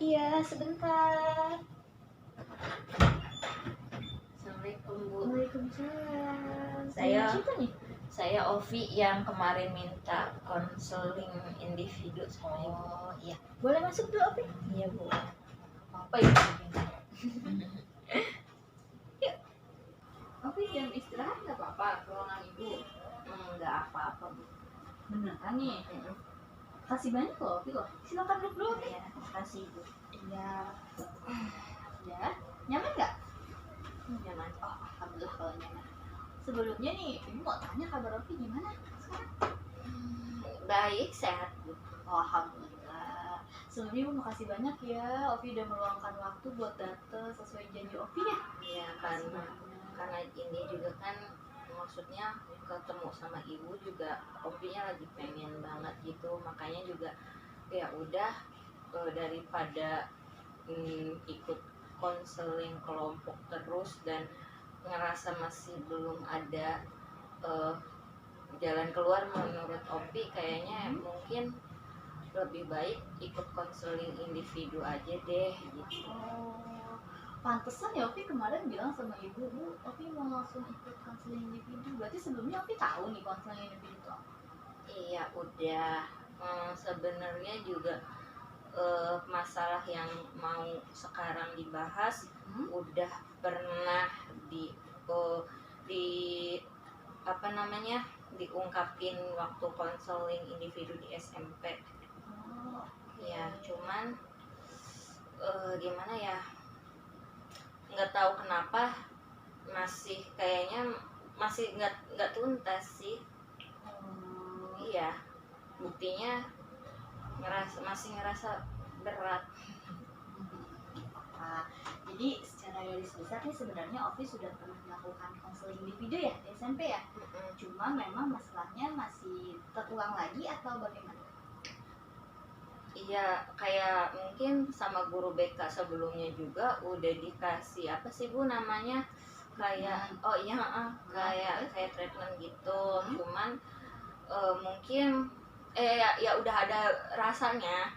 Iya, sebentar. Assalamualaikum Bu. Waalaikumsalam. Saya- Siapa nih? Saya Ovi yang kemarin minta konseling individu sama Ibu. Oh iya, boleh masuk dulu Opi? Iya Bu. Apa ya? Yuk. Opi jam istirahat nggak apa-apa, ruangan ibu. Enggak apa-apa Bu. Beneran nih. Kasih banyak loh Opi kok. Silakan duduk dulu Opi. Iya, makasih Bu. Iya. Ya, nyaman nggak? Nyaman. Oh, alhamdulillah kalau nyaman. Sebelumnya nih, ibu mau tanya kabar Opi gimana sekarang? Baik, sehat Bu. Oh, alhamdulillah. Sebelumnya ibu makasih banyak ya, Opi udah meluangkan waktu buat datang sesuai janji Opi ya. Iya, karena ini juga kan maksudnya ketemu sama Ibu juga Opinya lagi pengen banget gitu, makanya juga ya udah daripada ikut konseling kelompok terus dan ngerasa masih belum ada jalan keluar menurut Opi, kayaknya mungkin lebih baik ikut konseling individu aja deh gitu. Oh, pantesan ya Opi kemarin bilang sama ibu, Bu, Opi mau langsung ikut konseling individu. Berarti sebelumnya Opi tahu nih konseling individu itu apa? Iya udah. Sebenarnya juga masalah yang mau sekarang dibahas udah pernah di apa namanya diungkapin waktu konseling individu di SMP. Oh, Ya cuman gimana ya, nggak tahu kenapa kayaknya masih nggak tuntas sih. Iya, buktinya masih ngerasa berat. Jadi secara garis besar nih sebenarnya Ovi sudah pernah melakukan konseling individu ya di SMP ya. Cuma memang masalahnya masih terulang lagi atau bagaimana? Iya, kayak mungkin sama guru BK sebelumnya juga udah dikasih apa sih Bu namanya, kayak oh iya kayak treatment gitu. Cuman mungkin ya udah ada rasanya,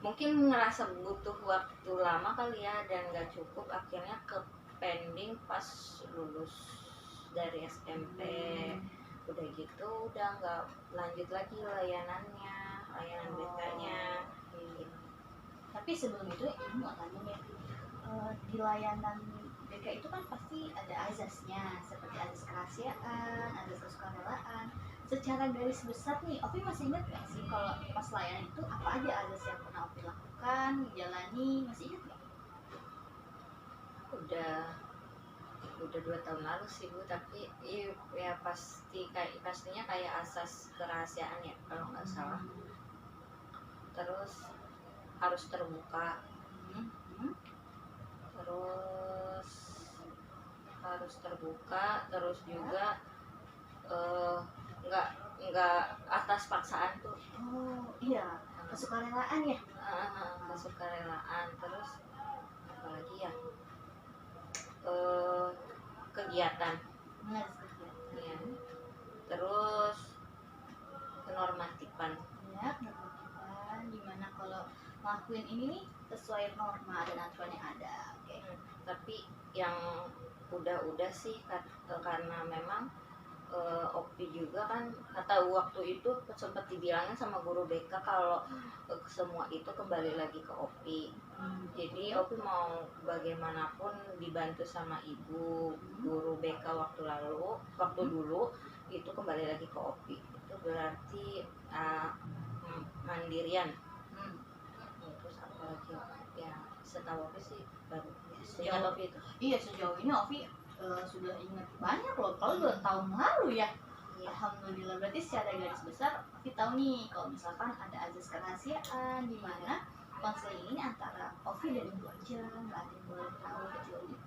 mungkin ngerasa butuh waktu lama kali ya dan nggak cukup, akhirnya ke pending pas lulus dari SMP. Udah gitu udah nggak lanjut lagi layanan BK-nya. Tapi sebelum itu ibu mau tanya nih, di layanan BK itu kan pasti ada azasnya seperti azas kerahasiaan, azas kesukarelaan. Secara garis besar nih, Opi masih ingat nggak sih kalau pas layanan itu apa aja azas yang pernah Opi lakukan, jalani, masih ingat nggak? Udah 2 tahun lalu sih Bu, tapi ya pastinya kayak asas kerahasiaan ya kalau nggak salah. Terus harus terbuka, terus juga nggak atas paksaan tuh. Oh iya, kesukarelaan ya. Kesukarelaan. Terus apalagi ya, kegiatan ya. Terus kenormatifan Ya, kenormatifan gimana kalau ngelakuin ini nih sesuai norma dan aturan yang ada. Oke. Tapi yang udah sih karena memang Opi juga kan kata waktu itu sempat dibilangin sama guru BK kalau semua itu kembali lagi ke Opi. Jadi Opi mau bagaimanapun dibantu sama ibu guru BK waktu dulu itu kembali lagi ke Opi. Itu berarti mandirian. Terus apa lagi ya, setahu Opi sih baru sejauh Opi itu. Iya, sejauh ini Ovi sudah ingat banyak loh, kalau 2 tahun lalu ya. Alhamdulillah, berarti secara garis besar Ovi tahu nih kalau misalkan ada azas kerahasiaan di mana konseling ini antara Ovi dan ibu aja, nggak ada yang boleh tahu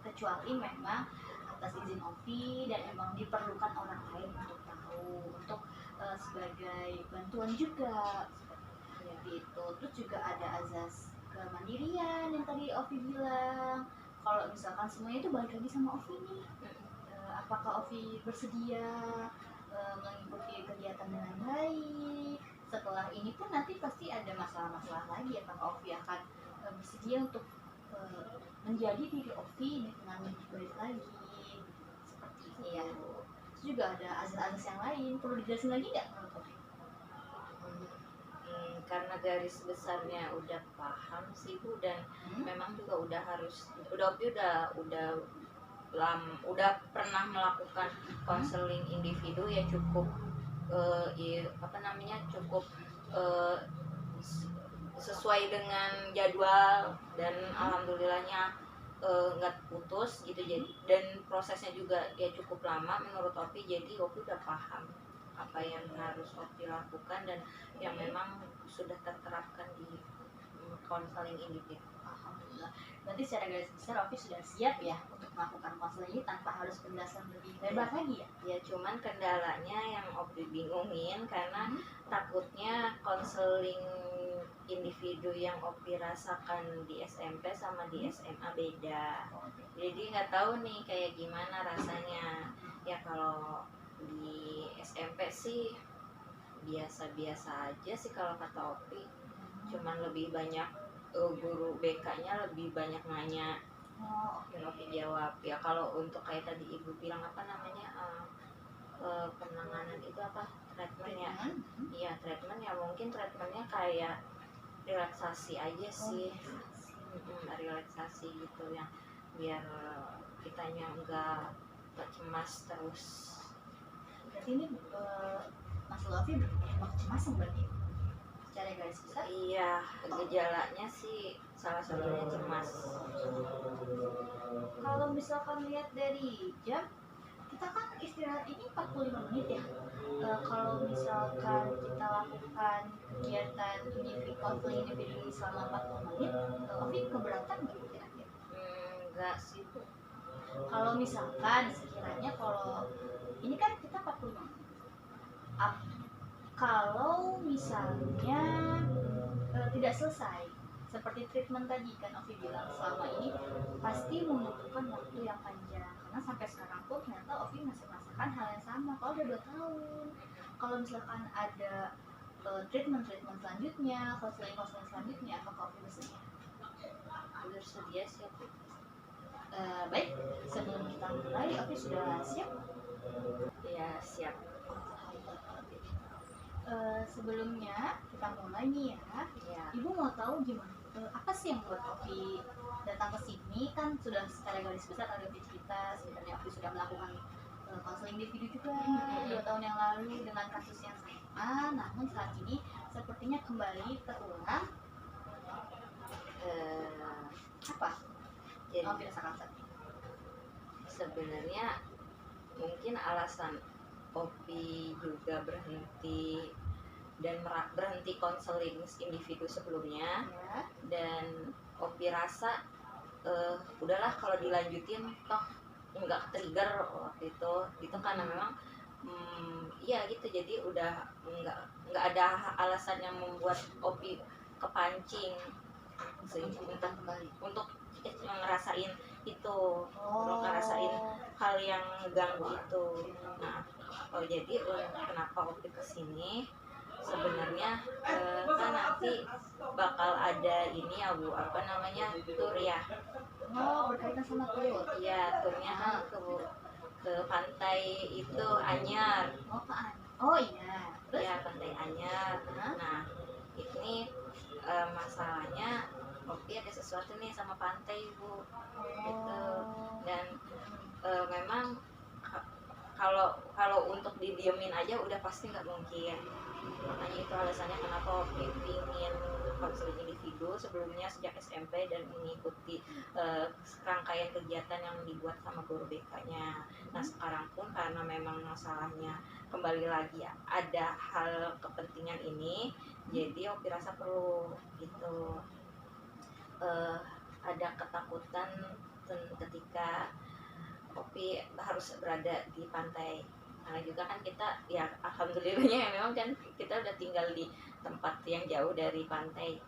kecuali memang atas izin Ovi dan memang diperlukan orang lain untuk tahu, untuk sebagai bantuan juga gitu. Terus juga ada azas kemandirian yang tadi Ovi bilang, kalau misalkan semuanya itu balik lagi sama Ovi nih. Apakah Ovi bersedia mengikuti kegiatan dengan baik, setelah ini pun nanti pasti ada masalah-masalah lagi ya, Kak Ovi akan bersedia untuk menjadi diri Ovi dengan lebih baik lagi seperti itu. Iya. Terus juga ada azas-azas yang lain, perlu dijelasin lagi nggak menurut Ovi? Karena garis besarnya udah paham sih Bu, dan memang juga udah Opi udah pernah melakukan konseling individu ya, cukup cukup eh, sesuai dengan jadwal, dan alhamdulillahnya nggak putus gitu. Jadi dan prosesnya juga ya cukup lama menurut Opi, jadi Opi udah paham apa yang harus Opi lakukan dan yang memang sudah terterapkan di konseling individu. Alhamdulillah. Berarti secara garis besar Ovi sudah siap ya untuk melakukan konseling ini tanpa harus penjelasan lebih lebar lagi ya? Ya cuman kendalanya yang Opi bingungin karena takutnya konseling individu yang Opi rasakan di SMP sama di SMA beda. Jadi nggak tahu nih kayak gimana rasanya. Ya kalau di SMP sih biasa-biasa aja sih kalau kata Opi. Cuman lebih banyak guru BK-nya lebih banyak nanya. Dan Opi jawab. Ya kalau untuk kayak tadi Ibu bilang apa namanya penanganan itu apa, treatmentnya? Iya treatment ya, mungkin treatmentnya kayak relaksasi aja sih. Relaksasi gitu yang biar kitanya enggak cemas terus. Berarti ini masalah Ovi berubah kecemasan berarti secara garis besar? Iya, gejalanya sih salah satunya cemas. Kalau misalkan lihat dari jam, kita kan istirahat ini 45 menit ya. Kalau misalkan kita lakukan kegiatan konseling individu ini selama 40 menit, Ovi keberatan nggak kira-kira? Enggak sih Bu. Kalau misalkan sekiranya kalau ini kan kita 45 menit, kalau misalnya tidak selesai seperti treatment tadi kan Ovi bilang selama ini pasti membutuhkan waktu yang panjang, karena sampai sekarang pun ternyata Ovi masih merasakan hal yang sama kalau udah 2 tahun. Kalau misalkan ada treatment selanjutnya, konseling selanjutnya, apakah Ovi bersedia? Bersedia sih aku. Baik, sebelum kita mulai Ovi sudah siap? Ya siap. Sebelumnya kita mulai nih ya. Ibu mau tahu gimana? Apa sih yang buat Ovi datang ke sini? Kan sudah secara garis besar ada Ovi cerita sebenarnya Ovi sudah melakukan konseling individu juga 2 tahun yang lalu dengan kasus yang sama, namun saat ini sepertinya kembali terulang. Apa? Jadi Ovi rasakan saat ini. Sebenarnya mungkin alasan Opi juga berhenti konseling individu sebelumnya Ya. dan Opi rasa udahlah kalau dilanjutin toh nggak trigger waktu itu karena memang iya gitu, jadi udah nggak ada alasan yang membuat Opi kepancing untuk ngerasain itu, ngerasain hal yang ganggu itu. Nah, jadi kenapa Opi kesini sebenarnya kan nanti bakal ada ini ya Bu, apa namanya, tur ya. Berkaitan sama tur. Iya, turnya kan ke pantai itu Anyar. Oh iya. Terus? Ya pantai Anyar. Nah ini masalahnya Opi ada sesuatu nih sama pantai Bu, gitu. Dan memang kalau untuk didiemin aja udah pasti nggak mungkin. Makanya itu alasannya kenapa Opi ingin konseling individu sebelumnya sejak SMP dan mengikuti rangkaian kegiatan yang dibuat sama guru BK-nya. Nah sekarang pun karena memang masalahnya kembali lagi ada hal kepentingan ini, jadi Opi rasa perlu gitu. Ada ketakutan ketika Opi harus berada di pantai, karena juga kan kita ya alhamdulillahnya ya memang kan kita udah tinggal di tempat yang jauh dari pantai.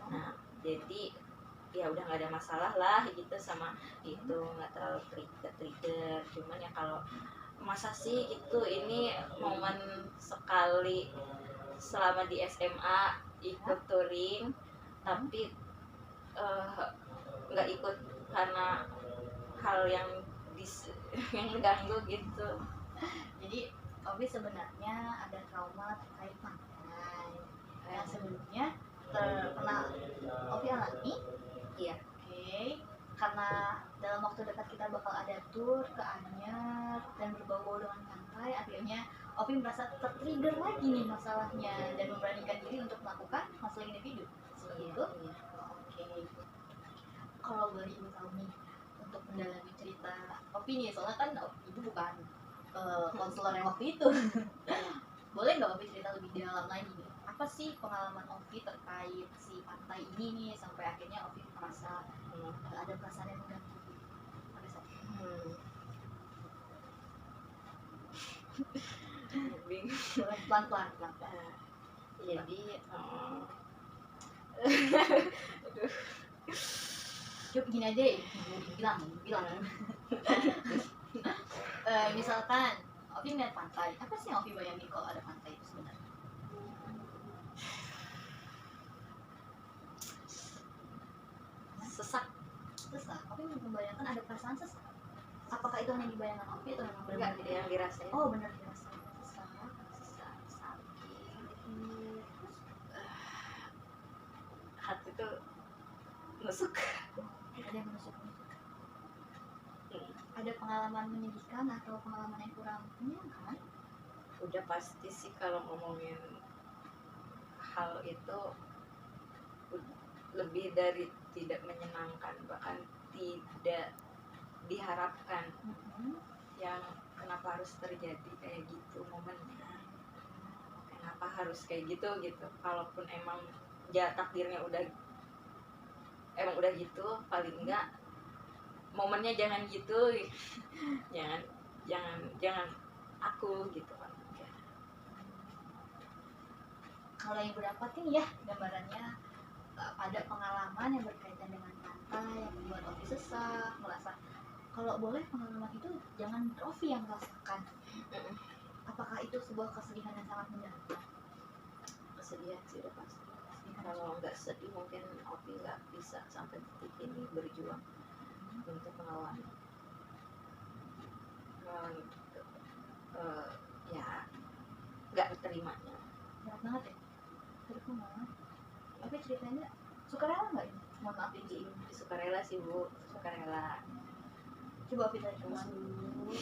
Nah jadi ya udah nggak ada masalah lah gitu sama itu, nggak terlalu trigger. Cuman ya kalau masa sih gitu, ini momen sekali selama di SMA ikut touring, tapi nggak ikut karena hal yang yang ganggu gitu. Jadi Ovi sebenarnya ada trauma terkait pantai yang sebelumnya pernah Ovi alami. Iya. Oke. Karena dalam waktu dekat kita bakal ada tour ke Anyer dan berbau-bau dengan pantai, akhirnya Ovi merasa tertrigger lagi nih masalahnya dan memberanikan diri untuk melakukan konseling individu. Seperti itu. Oke. Kalau boleh ibu tahu nih, untuk mendalami cerita Ovi nih, soalnya kan ibu bukan konselor yang waktu itu. Boleh nggak Ovi cerita lebih dalam lagi nih? Apa sih pengalaman Ovi terkait si pantai ini nih sampai akhirnya Ovi merasa ada perasaan yang mengganggu pada saat itu? Bingung. Pelan-pelan. Jadi Coba gini aja ya, bilang. Misalkan Ovi ngeliat pantai, apa sih yang Ovi bayangin kalau ada pantai itu sebenarnya? sesak. Ovi membayangkan ada perasaan sesak. Apakah itu hanya dibayangkan Ovi atau memang Enggak, benar-benar yang dirasain. Oh, benar dirasain sesak, sakit. Hati tuh nusuk. ada yang menusuk. Ada pengalaman menyedihkan atau pengalaman yang kurang menyenangkan? Udah pasti sih kalau ngomongin hal itu lebih dari tidak menyenangkan, bahkan tidak diharapkan. Yang kenapa harus terjadi kayak gitu momennya, kenapa harus kayak gitu. Kalaupun emang takdirnya udah gitu, paling enggak momennya jangan gitu. jangan aku gitu kan. Kalau yang berdapatin ya gambarannya ada pengalaman yang berkaitan dengan pantai yang membuat Ovi sesak, merasa kalau boleh pengalaman itu jangan Ovi yang merasakan. Apakah itu sebuah kesedihan yang sangat mendalam? Kesedihan sih udah pasti. Kalau nggak sedih mungkin Ovi nggak bisa sampai detik ini berjuang untuk melawan ya nggak diterimanya. Berat banget ya? Terima. Ovi ceritanya sukarela nggak ini? Mohon maaf ini Sukarela sih Bu, sukarela. Coba Ovi tarik nafas dulu.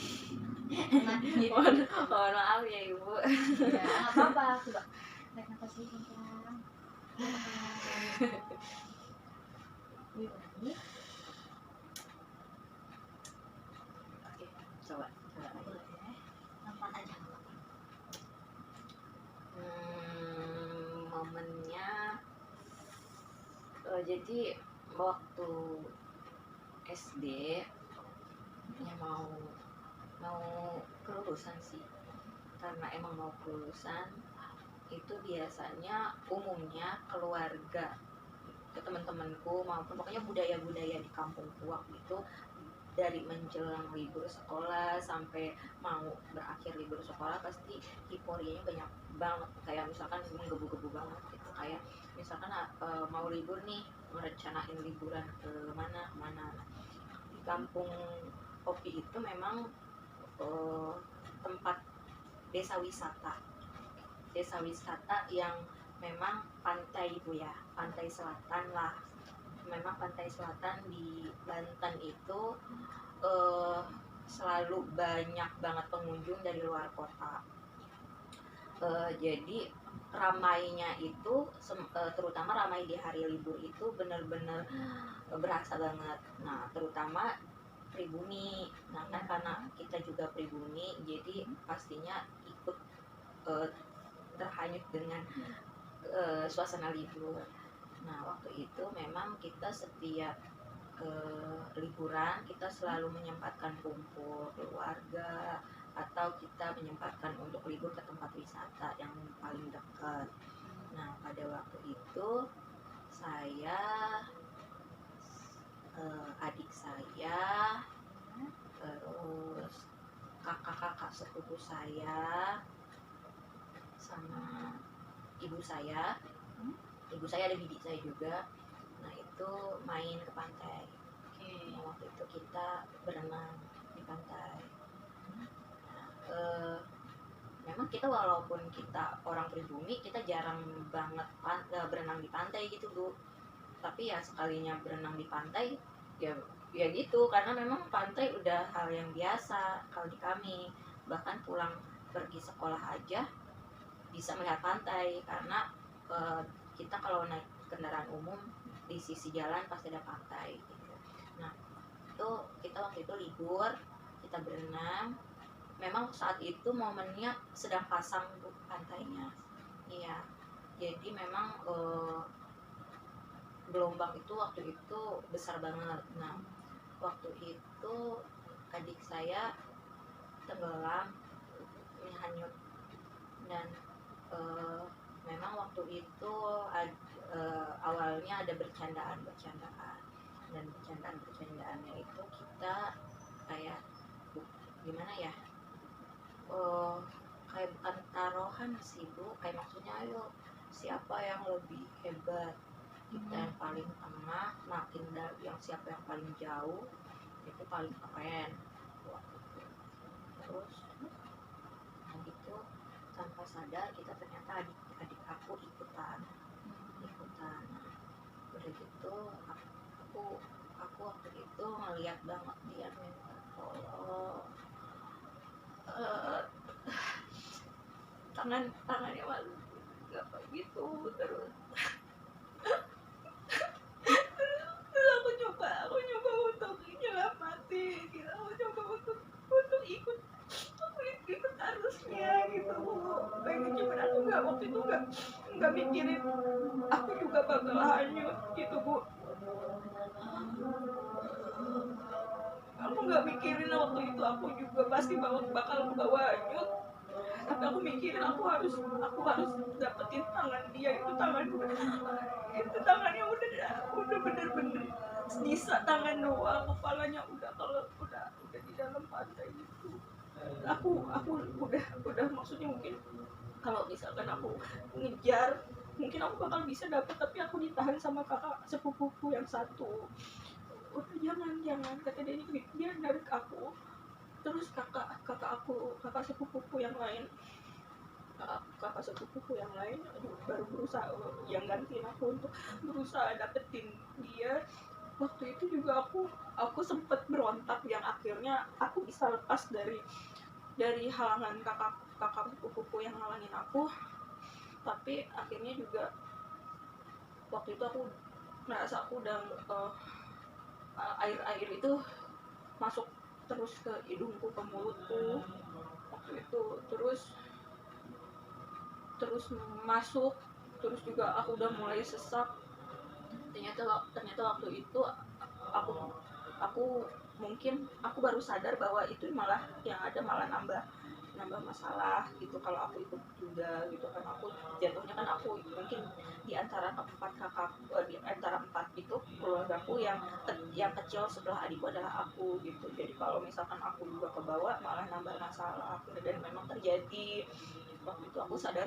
Mohon maaf ya Ibu. Ya nggak apa-apa, coba tarik nafas dulu pelan-pelan. Wih, lagi. Oke, coba Boleh. Pelan-pelan aja. Momennya jadi waktu SD ya mau kelulusan sih, karena emang mau kelulusan itu biasanya umumnya keluarga teman-temanku maupun pokoknya budaya-budaya di kampung Puak gitu, dari menjelang libur sekolah sampai mau berakhir libur sekolah pasti euforianya banyak banget, kayak misalkan menggebu-gebu banget gitu. Kayak misalkan mau libur nih, merencanain liburan ke mana di kampung Opi itu memang tempat desa wisata yang memang pantai Bu ya, pantai selatan lah. Memang pantai selatan di Banten itu selalu banyak banget pengunjung dari luar kota. Jadi ramainya itu terutama ramai di hari libur itu benar-benar berasa banget. Nah, terutama pribumi. Nah, kan karena kita juga pribumi, jadi pastinya ikut terhanyut dengan suasana libur. Nah, waktu itu memang kita setiap liburan kita selalu menyempatkan kumpul keluarga atau kita menyempatkan untuk libur ke tempat wisata yang paling dekat. Nah, pada waktu itu saya, adik saya, terus kakak-kakak sepupu saya, sama ibu saya ada bibi saya juga. Nah itu main ke pantai. Nah, waktu itu kita berenang di pantai. Memang kita walaupun kita orang pribumi, kita jarang banget berenang di pantai gitu Bu. Tapi ya sekalinya berenang di pantai ya gitu, karena memang pantai udah hal yang biasa kalau di kami. Bahkan pulang pergi sekolah aja bisa melihat pantai, karena kita kalau naik kendaraan umum di sisi jalan pasti ada pantai gitu. Nah itu kita waktu itu libur, kita berenang. Memang saat itu momennya sedang pasang Bu pantainya. Iya, jadi memang gelombang itu waktu itu besar banget. Nah waktu itu adik saya tenggelam, hanyut. Dan memang waktu itu awalnya ada bercandaan, dan bercandaannya itu kita kayak gimana ya, kayak bukan taruhan sih Bu, kayak maksudnya ayo siapa yang lebih hebat, kita yang paling tengah, makin yang siapa yang paling jauh itu paling keren waktu itu. Terus gitu tanpa sadar kita ternyata adik aku ikutan. Udah gitu aku waktu itu ngeliat banget dia minta tolong, tangannya malu nggak gitu. Terus aku coba untuk nyelamatin gitu, aku coba untuk ikut arusnya gitu Bu. Pengen cuman aku waktu itu nggak mikirin aku juga bakal hanyut gitu Bu. Aku nggak mikirin waktu itu aku juga pasti bakal kebawa hanyut, tapi aku mikirin aku harus dapetin tangan dia. Itu tangannya udah bener-bener bisa tangan doang, kepalanya udah di dalam pantai gitu. Aku udah maksudnya mungkin kalau misalkan aku ngejar mungkin aku bakal bisa dapet, tapi aku ditahan sama kakak sepupuku yang satu. Udah jangan kata dia narik aku. Terus kakak sepupuku yang lain baru berusaha yang gantiin aku untuk berusaha dapetin dia. Waktu itu juga aku sempet berontak, yang akhirnya aku bisa lepas dari halangan kakak sepupuku yang ngalangin aku. Tapi akhirnya juga waktu itu aku merasa aku udah air itu masuk terus ke hidungku, ke mulutku waktu itu, terus masuk, terus juga aku udah mulai sesak. Ternyata waktu itu aku mungkin aku baru sadar bahwa itu malah nambah masalah gitu kalau aku ikut juga gitu kan. Aku jatuhnya kan aku mungkin di antara empat itu keluargaku yang kecil setelah adikku adalah aku gitu. Jadi kalau misalkan aku juga kebawa malah nambah masalah. Dan memang terjadi waktu itu. Aku sadar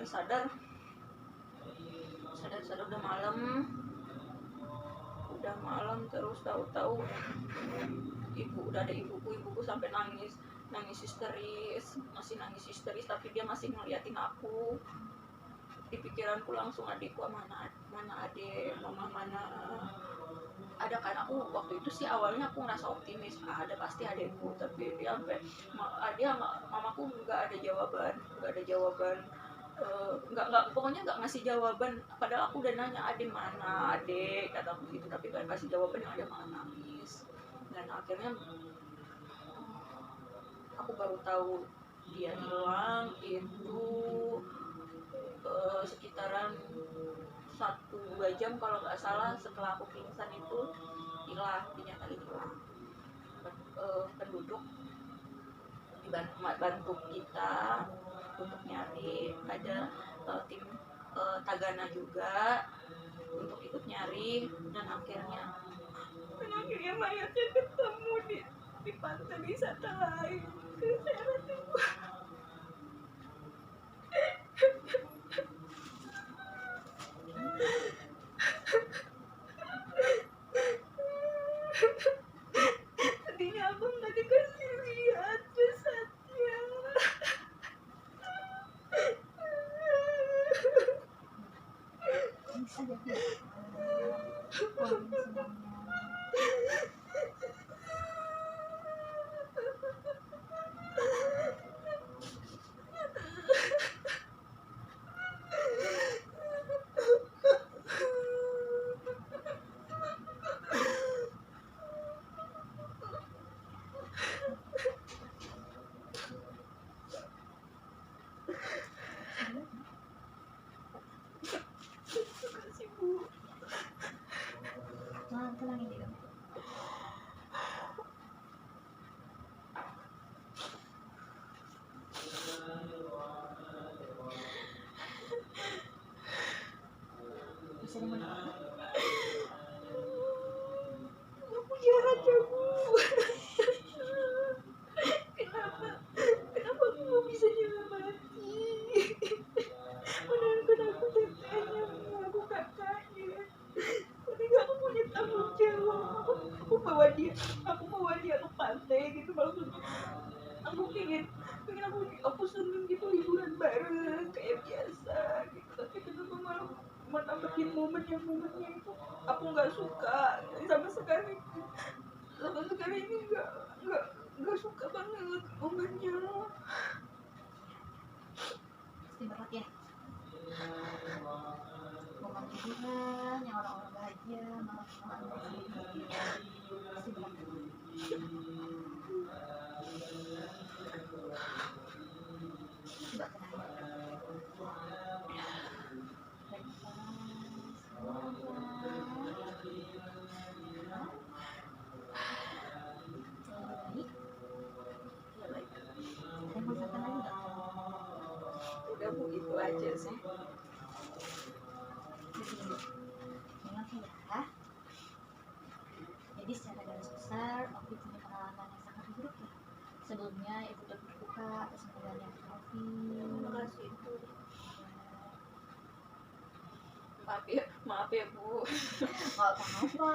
udah malam terus tahu-tahu udah ada ibuku sampai nangis histeris, tapi dia masih ngeliatin aku. Di pikiranku langsung adikku mana adik, mama mana ada kan. Aku waktu itu sih awalnya aku ngerasa optimis, ada pasti adikku, tapi dia sampai mamaku nggak ada jawaban, pokoknya nggak ngasih jawaban. Padahal aku udah nanya adik mana, kataku gitu, tapi nggak kasih jawaban, yang ada malah nangis. Dan akhirnya aku baru tahu dia hilang itu sekitaran 1-2 jam kalau nggak salah setelah aku pingsan. Itu dinyatain hilang. Penduduk bantu kita untuk nyari, ada tim Tagana juga untuk ikut nyari, dan akhirnya mayatnya ketemu di pantai wisata lain. pengen aku seneng gitu liburan bareng kayak biasa gitu, tapi kenapa malah menambahin momennya itu aku nggak suka sama sekali. Sama sekali ini nggak suka banget momennya. Pasti berat ya. Momen liburan yang orang-orang bahagia malah sedih. Pasti berat. Coba Udah begitu aja sih. memang sih ya. Jadi secara garis besar, Ovi punya pengalaman yang sangat buruk ya. Sebelumnya ibu turut berduka atas meninggalnya Ovi. Terima kasih Bu. Maaf ya Bu. Nggak apa-apa.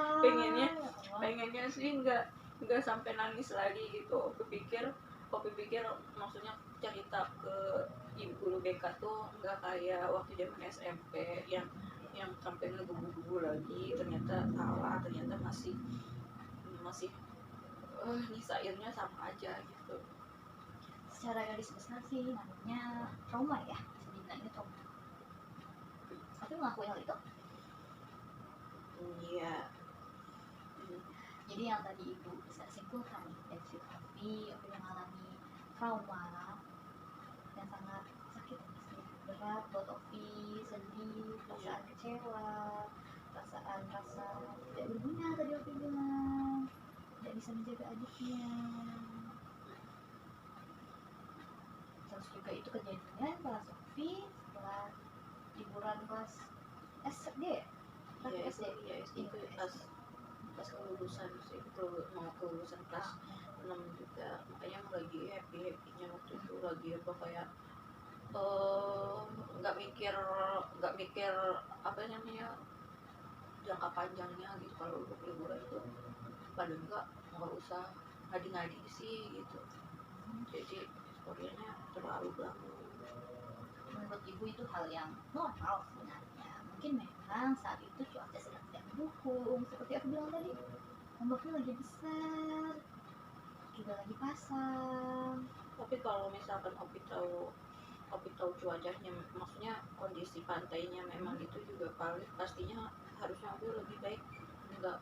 pengennya sih nggak sampai nangis lagi gitu. Aku pikir maksudnya cerita ke ibu guru BK tuh nggak kayak waktu zaman SMP yang sampai ngegubu-gubu lagi, ternyata salah, ternyata masih nyisainnya sama aja gitu. Secara garis besar sih namanya trauma ya, bisa dibilangnya trauma. Tapi mengakui hal itu. Iya. Jadi yang tadi ibu bisa simpulkan dari cerita Ovi mengalami trauma yang sangat sakit ya, berat buat Ovi, sedih, perasaan kecewa, perasaan rasa tidak berguna tadi Ovi bilang, tidak bisa menjaga adiknya. Terus juga itu kejadian kelas Ovi setelah liburan kelas SD ya? Iya, SD. ya, itu pas kelulusan sih, mau kelulusan kelas 6 juga, makanya lagi happy-happynya waktu itu, lagi apa kayak nggak mikir apa namanya jangka panjangnya gitu. Kalau untuk liburan itu paling nggak usah ngadi-ngadi sih gitu, jadi historianya terlalu banget. Menurut ibu itu hal yang normal sebenarnya. Mungkin memang saat itu cuaca sedang tidak mendukung, seperti aku bilang tadi, ombaknya lagi besar, juga lagi pasang. Tapi kalau misalkan Opi tahu cuacanya, maksudnya kondisi pantainya memang itu juga pastinya harusnya Opi lebih baik nggak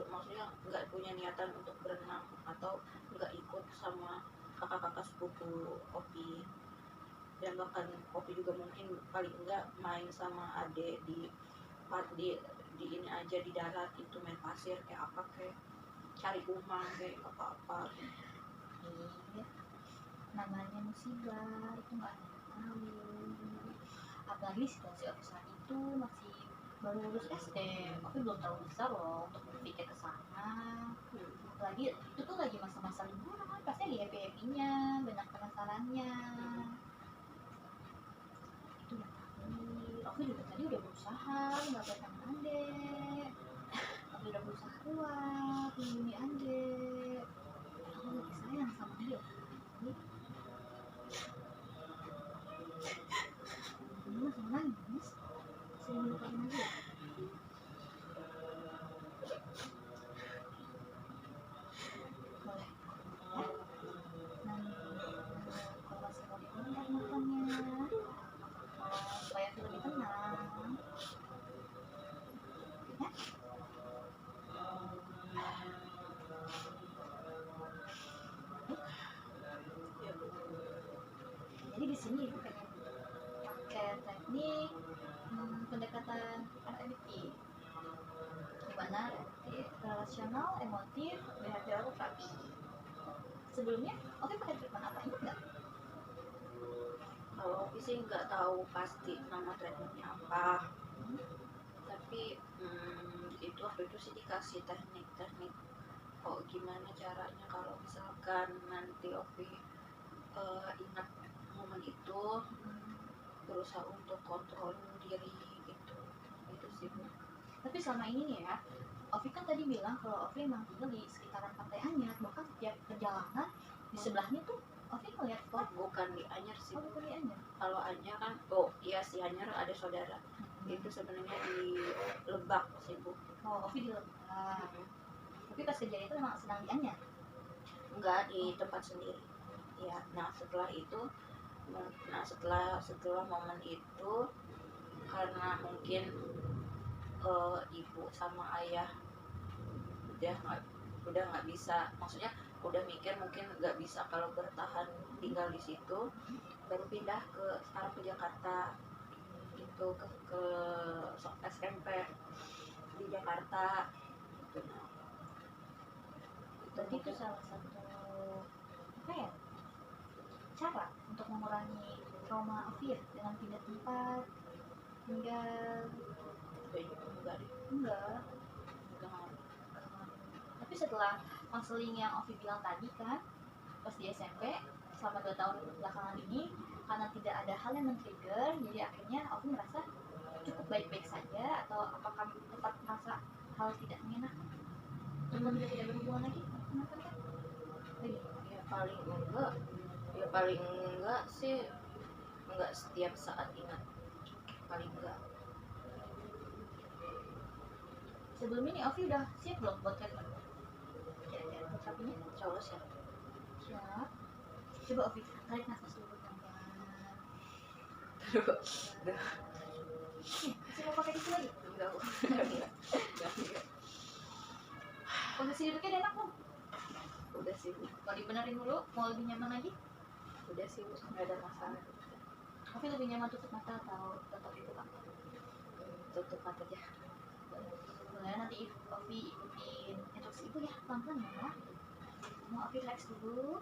maksudnya nggak punya niatan untuk berenang atau nggak ikut sama kakak-kakak sepupu Opi, dan bahkan Opi juga mungkin paling enggak main sama ade di ini aja di darat itu, main pasir kayak apa, kayak cari umang kayak apa-apa. Iya, namanya musibah itu nggak ada yang tahu. Apalagi situasi aku saat itu masih baru lulus SD, aku belum tahu besar loh untuk berpikir ke sana. Apalagi itu tuh lagi masa-masa liburan, pasti lagi happy-happynya, banyak penasarannya. Itu udah pagi, aku juga tadi udah berusaha mendapatkan Ande, aku udah berusaha kuat melindungi Ande. Aku lagi sayang sama dia. Ini langsung nangis, saya melupain aja. Boleh ya? Kalau masih mau diundang nontonnya, supaya aku lebih tenang ya. Jadi di sini ibu pengen pakai teknik pendekatan RMT, di mana relasional, emotif, behavioral therapy. Sebelumnya, oke pakai treatment apa ingat nggak? Kalau Opi sih nggak tahu pasti nama treatmentnya apa, tapi itu waktu itu sih dikasih teknik-teknik gimana caranya kalau misalkan nanti Opi ingat momen itu, berusaha untuk kontrol diri gitu. Itu sih Bu. Tapi selama ini nih ya, Ovi kan tadi bilang kalau Ovi emang tinggal di sekitaran Pantai Anyar, bahkan setiap perjalanan di sebelahnya tuh Ovi ngeliat kok. bukan di Anyer sih. Oh, bukan di Anyer. Kalau Anyer kan, oh iya si Anyer ada saudara. Itu sebenarnya di Lebak sih Bu. Oh, Ovi di Lebak. Tapi pas kejadian itu memang sedang di Anyer. Enggak, di tempat sendiri. Ya, nah setelah itu, setelah momen itu, karena mungkin ibu sama ayah udah nggak bisa, maksudnya udah mikir mungkin nggak bisa kalau bertahan tinggal di situ, baru pindah sekarang ke Jakarta gitu, ke SMP di Jakarta gitu. Nah, Berarti itu salah satu apa ya, cara untuk mengurangi trauma Ovi ya, dengan pindah tempat tinggal. enggak deh, Enggak. enggak. Tapi setelah konseling yang Ovi bilang tadi kan, pas di SMP selama 2 tahun belakangan ini, karena tidak ada hal yang men-trigger, jadi akhirnya Ovi merasa cukup baik-baik saja, atau apakah tetap merasa hal tidak mengenakan? Belum tidak berhubungan lagi? Kenapa kan? Lagi. Ya paling enggak sih, enggak setiap saat ingat, paling enggak. Sebelum ini Ovi udah siap belum buat treatment? Kira-kira buat terapinya? Insya Allah siap. Siap. Coba Ovi tarik nafas dulu pelan-pelan. Masih mau pakai tisu lagi? Enggak. Posisi duduknya udah enak belum? Udah sih Bu. Mau dibenerin dulu? Mau lebih nyaman lagi? Udah sih Bu, nggak ada masalah. Ovi lebih nyaman tutup mata atau tetap dibuka? Tutup mata aja. Boleh nanti Ovi ikutin instruksi ibu ya, pelan-pelan ya. Mau Ovi relax dulu.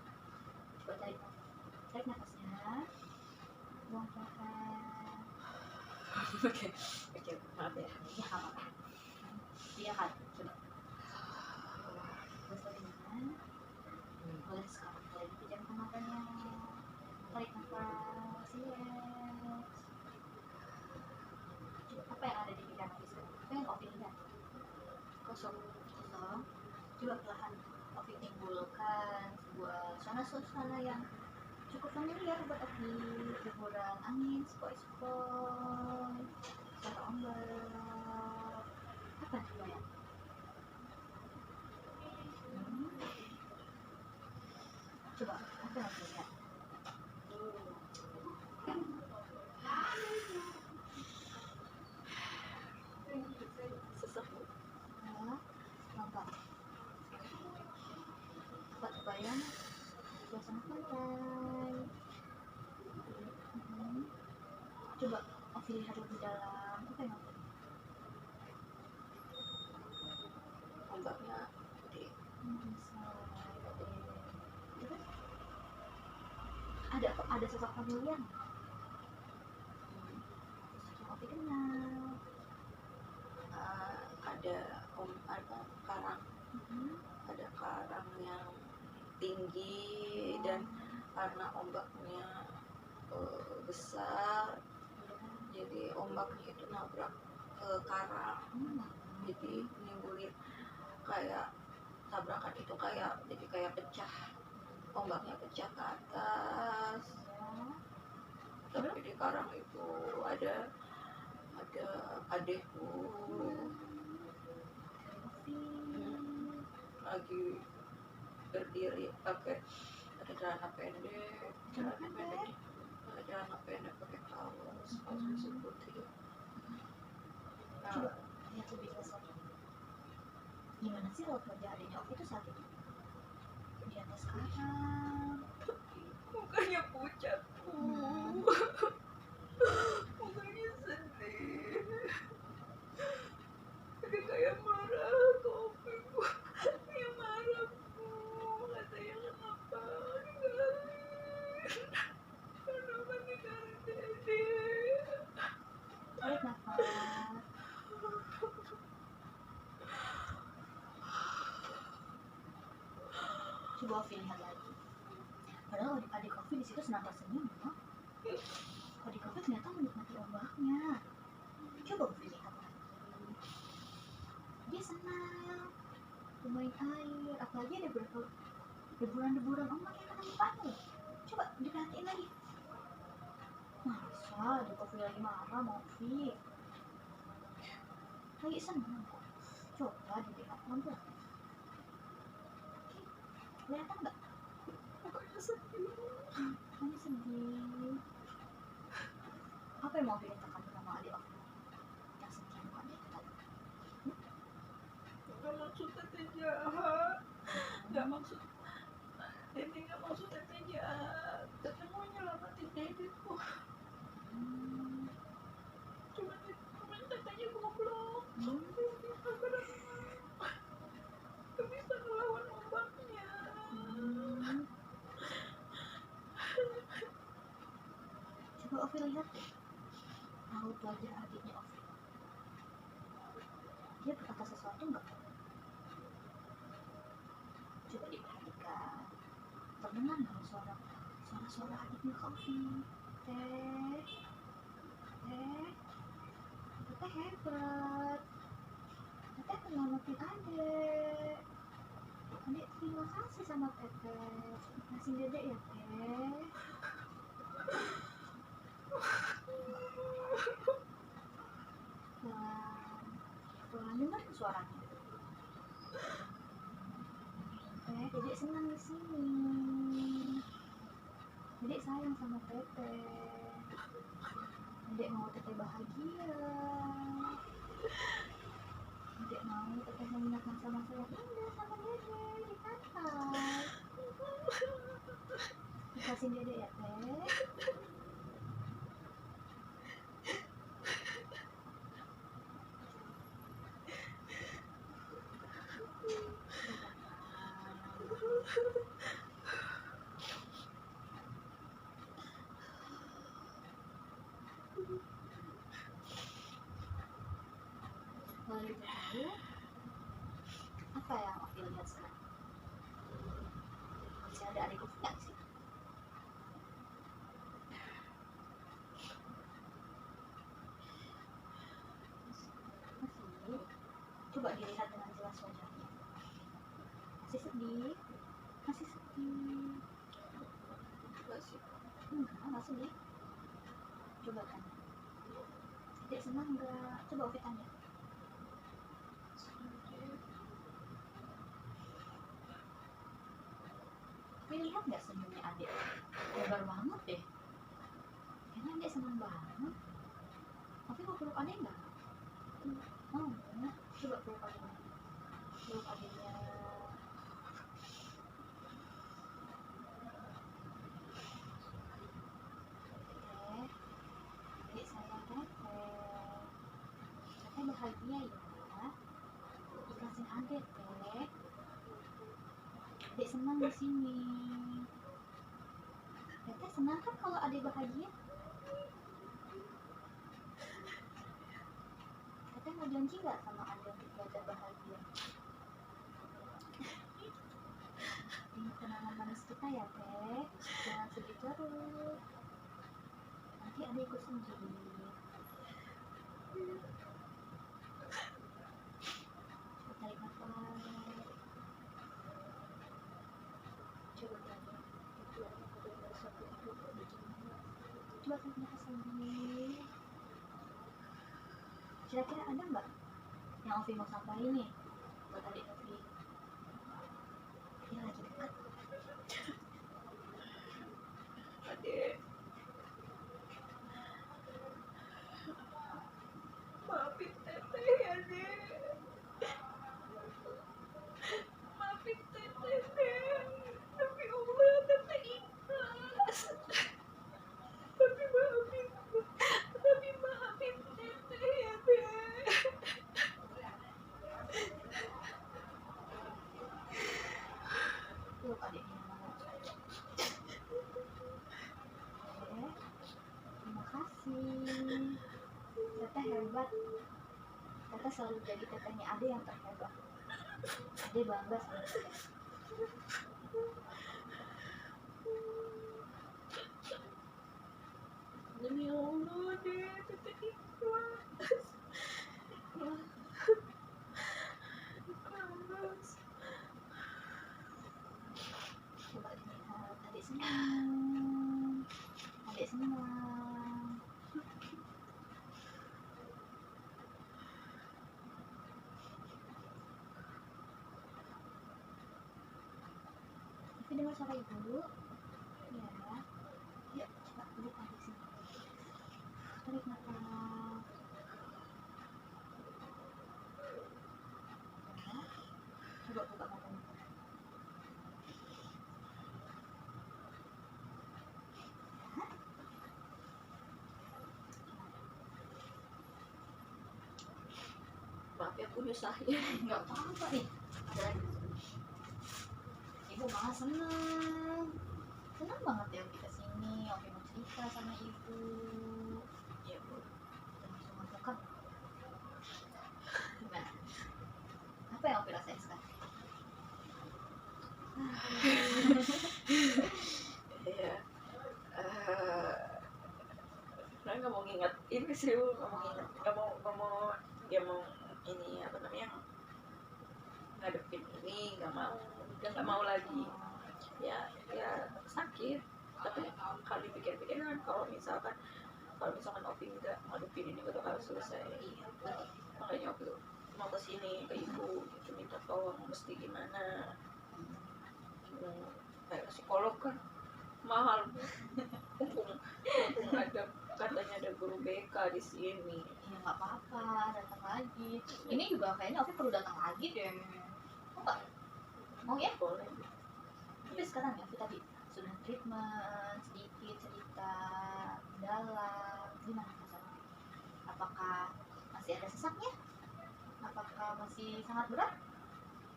Coba tarik nafasnya. Buang pelan. Oke, maaf ya. Ya, apa-apa. Iya kan, coba. Terus bagaimana? Boleh sekarang, boleh dipejamkan matanya. Tarik nafas, relax. Coba, apa yang ada di pikiran Ovi sekarang? Apa yang Ovi lihat? Kosong. Kosong. Coba perlahan Ovi timbulkan sebuah suasana yang cukup familiar buat Ovi. Hiburan angin, sepoi-sepoi, suara ombak. Apa coba ya? Coba, apa yang Ovi lihat? Sesak Bu. Ya, nampak. Coba bayang suasana pantai. Coba Ovi lihat lebih dalam. Apa yang Ovi? Ombaknya gede. Ada sosok familiar nggak? Sosok yang Ovi kenal. Ada karang, ada karang yang tinggi, dan karena ombaknya besar, jadi ombaknya itu nabrak ke karang, jadi menimbulkan kayak tabrakan itu, jadi kayak pecah, ombaknya pecah ke atas. Tapi di karang itu ada adekku lagi berdiri pakai celana pendek pakai kaos putih. Coba lihat lebih jelas lagi. Gimana sih kalau wajah adiknya Ovi itu saat itu? Di atas karang. Mukanya pucat Bu. Mukanya sedih, dia kayak marah ke Ovi Bu. Dia marah Bu, katanya kenapa ninggalin Dede. Tarik nafas. Coba Ovi lihat lagi. Padahal adik Ovi di situ senang tersenyum, ya. Adik Ovi ternyata menikmati ombaknya. Coba Ovi lihat lagi. Dia senang bermain air, apalagi ada beberapa deburan-deburan ombak yang kena mukanya. diperhatiin lagi. Masa di Ovi lagi marah mau Ovi lagi seneng, coba dilihat pelan-pelan. Kelihatan nggak? Pokoknya sedih. Kamu sedih. Apa yang mau diceritakan sama adik Ovi yang sedih bukannya itu tadi? Nggak maksud teteh jahat, nggak maksud Teteh nggak maksud teteh jahat. Teteh mau nyelamatin Dede kok. Cuma tetehnya goblok. Nggak bisa ngelawan ombaknya. Coba Ovi lihat deh raut wajah adiknya Ovi. Dia berkata sesuatu nggak? Coba diperhatikan. Terdengar nggak suara adiknya ke Ovi? Teh, Teteh hebat. Teteh nyelamatin adek. Adek terima kasih sama Teteh. Kasih dedek ya Teh. Pelan dengar suaranya. Dedek senang di sini. Dedek sayang sama Teteh. Dedek mau Teteh bahagia. Dedek mau Teteh mengingat masa-masa yang indah sama Dedek di pantai. Dikasih Dedek ya Teh. Kalau gitu tahu apa yang Ovi lihat sekarang? Masih ada adik Ovi nggak sih? Masih. Coba dilihat dengan jelas wajahnya. Masih sedih? Masih sedih? Nggak sedih. Coba tanya. Dedek senang nggak? Coba Ovi tanya. Ovi lihat nggak senyumnya adik? Lebar banget deh. Kayaknya adik senang banget. Ovi mau peluk adik nggak? Mau? Coba peluk adiknya. Peluk adiknya. Adik sayang Teteh. Teteh bahagia ya. Ikhlasin adik Teh. Adik senang di sini. Teteh senang kan kalau adik bahagia? Teteh mau janji nggak sama adik untuk belajar bahagia? Ingat kenangan manis kita ya Teh. Jangan sedih terus. Nanti adik ikut sedih. Tarik nafas. Coba tanya. Coba tarik nafas lagi. Kira-kira ada nggak yang Ovi mau sampaikan nih buat adik Ovi? Dia lagi dekat. Adek, maafin teteh ya Dek. Maafin teteh Dek. Tapi Allah teteh ikhlas. Tapi maafin teteh ya Dek. Peluk adiknya. Terima kasih. Teteh hebat. Teteh selalu jadi tetehnya Ade yang terhebat. Ade bangga sama teteh. Demi Allah Dek, teteh ikhlas. Ikhlas. Coba dilihat adik senang. dengar suara ibu. Ya. Yuk, coba duduk lagi sini. Tarik nafas. Ya. Coba buka matanya. Maaf ya aku nyusahin. Nggak apa-apa nih. Ada lagi. Ibu malah seneng banget ya Opi kesini. Opi mau cerita sama ibu. Ya Bu. Langsung masuk kan. Gimana? Apa yang Opi rasain sekarang? Iya. Saya nggak mau nginget ini sih Bu, nggak mau dia mau ini apa namanya ngadepin ini, nggak mau, udah nggak mau lagi. Ya sakit, tapi kalau dipikir-pikir kan kalau misalkan Opi nggak ngadepin ini udah harus selesai. Makanya Opi mau kesini ke ibu gitu, minta tolong mesti gimana. Kayak psikolog kan mahal Bu. mumpung ada katanya ada guru BK di sini. Ya nggak apa-apa, datang lagi. Ini juga kayaknya Opi perlu datang lagi deh. Mau nggak? Mau ya? Boleh. Tapi sekarang ya, Opi tadi sudah treatment, sedikit cerita dalam. Gimana perasaan Opi? Apakah masih ada sesaknya? Apakah masih sangat berat?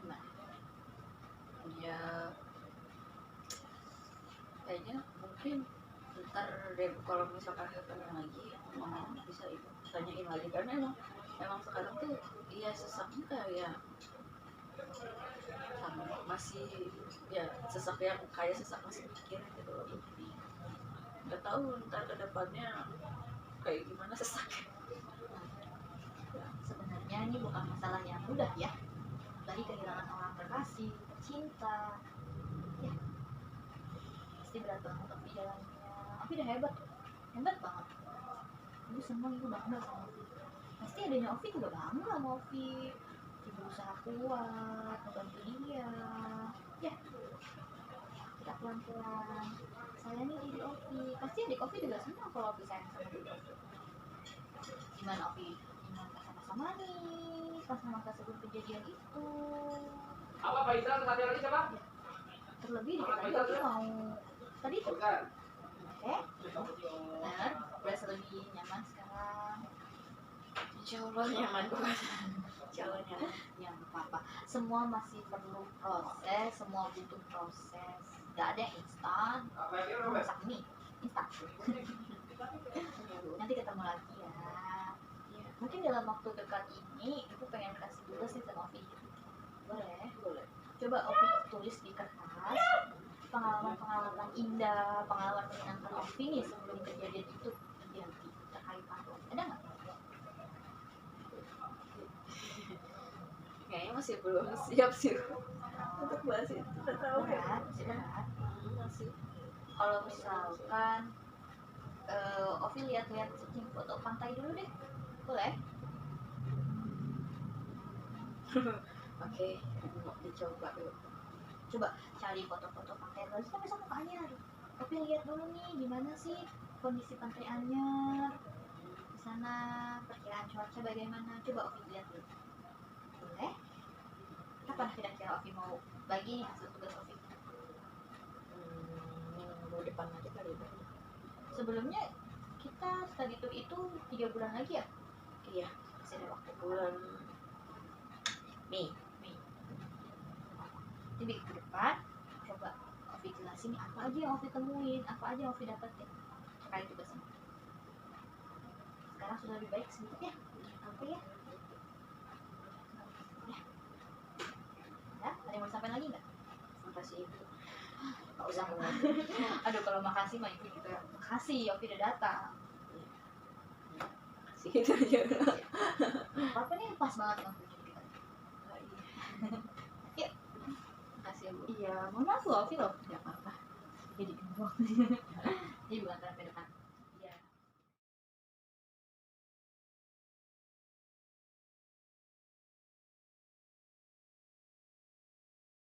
Gimana? Ya kayaknya mungkin ntar deh kalau misalkan ketemu lagi mau bisa ibu tanyain lagi karena emang sekarang tuh iya sesaknya kayak sama masih ya sesak yang kayak sesak masih mikir gitu loh. Nggak tahu ntar ke depannya kayak gimana sesaknya. Sebenarnya ini bukan masalah yang mudah ya. Tadi kehilangan orang terkasih, cinta, ya pasti berat banget Opi jalannya. Opi udah hebat banget. Ibu seneng, ibu bangga sama Opi. Pasti adanya Opi juga bangga sama Opi. Ibu usaha kuat, membantu dia. Ya, kita pelan-pelan. Sayangi diri Opi. Pasti adik Opi juga senang kalau Opi sayang sama diri Opi. Gimana Opi? Gimana sama-sama nih? Masa-masa sebelum kejadian itu. Apa Pak Isra tadi lagi siapa? Terlebih dikit lagi Opi mau tadi tuh. Bukan. Oke, benar. Berasa lebih nyaman sekarang. Insya Allah nyaman banget. Insya Allah nyaman. Ya nggak apa-apa. Semua masih perlu proses, semua butuh proses. Gak ada yang instan. Masak ini instan. Nanti ketemu lagi ya. Mungkin dalam waktu dekat ini, Ibu pengen kasih tugas nih sama Opi. Boleh? Boleh. Coba Opi tulis di kertas pengalaman-pengalaman indah, pengalaman menyenangkan Opi nih sebelum kejadian itu terjadi terkait Pak. Ada nggak? Kayaknya masih belum siap sih untuk bahas itu. Nggak tahu ya. Berat, masih berat. Masih. Kalau misalkan Ovi lihat-lihat searching foto pantai dulu deh, boleh? Oke, mau dicoba dulu. Coba cari foto-foto pantai terus kan besok ke Anyar. Ovi lihat dulu nih gimana sih kondisi pantai Anyar di sana, perkiraan cuaca bagaimana? Coba Ovi lihat dulu, boleh? Kapan kira-kira Ovi mau bagi nih hasil tugas Ovi? Minggu depan aja kali ya. Sebelumnya kita study tour itu 3 bulan lagi ya? Iya, Masih ada waktu. bulan Mei. Jadi minggu depan coba Ovi jelasin apa aja yang Ovi temuin, apa aja yang Ovi dapetin terkait tugas ini. Sekarang sudah lebih baik sedikit ya, oke ya? Ya, ya, ada yang mau disampaikan lagi nggak? Makasih Ibu. Nggak usah. Aduh, kalau makasih mah Ibu juga makasih Ovi udah datang. Makasih itu aja. Apa nih pas banget waktu itu kita. Yuk, Makasih ya Bu. iya, mohon maaf loh Ovi loh. Nggak apa-apa. Jadi bukan sampai depan.